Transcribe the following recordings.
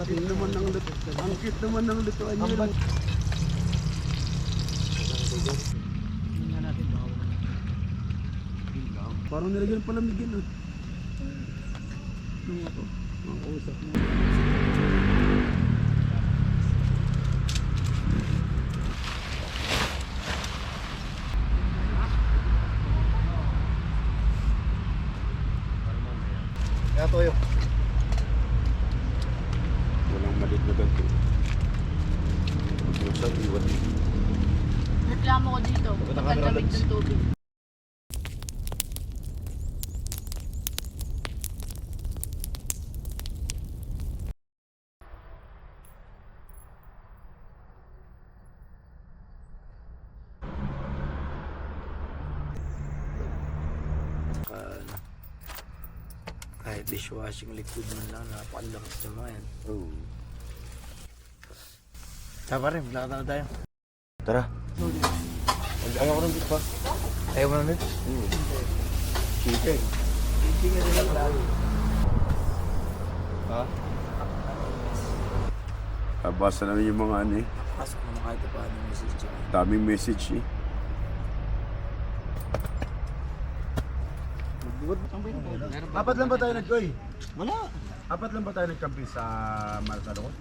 Cute naman ng luto. Ang cute naman ng lutuan nyo. Parang nilagyan pala migin. Ano nga to? Ang kausap mo. Kaya toyo. Walang malit na ganito. Huwag sa iwan. Reklamo ko dito. Ang lamig ng tubig. Kahit dishwashing liquid man lang, napakalakas naman yan. Oo. Tama rin, lakad na tayo. Tara. Ayaw ko ng beef pa. Ayaw mo namin? Chicken. Chicken rin lang lalo. Ha? Basta namin yung mga ano eh. Pasok naman kahit paano yung message siya. Daming message eh. Apat lang ba tayo nag-goy? Wala. Apat lang ba tayo nag-camping sa Malasalukot?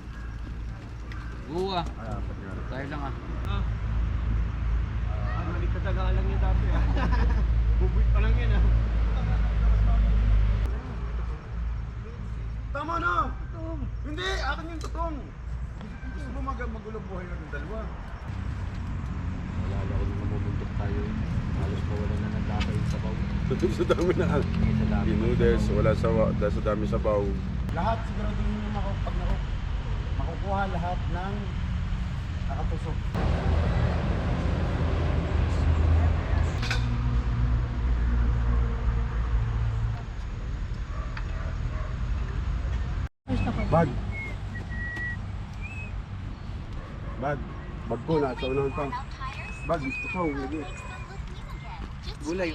Oo ah. Ay, apat nga. Tayo lang ah. Malik ka taga lang yun dati ah. Bubuit pa lang yun ah. Tama na! Tutong! Hindi! Akin yung tutong! Gusto mo magulong buhay ng dalawa? Wala ko nung namumundok tayo. Halos pa wala na nagkakain sa baw. Sa dami na noodles, wala sa dami sa baw. Lahat siguraduhin nyo pag makukuha lahat ng nakatusok. Bag. Bag. Bag ko na sa unahan pa. Bag, ito lagi. Gulay.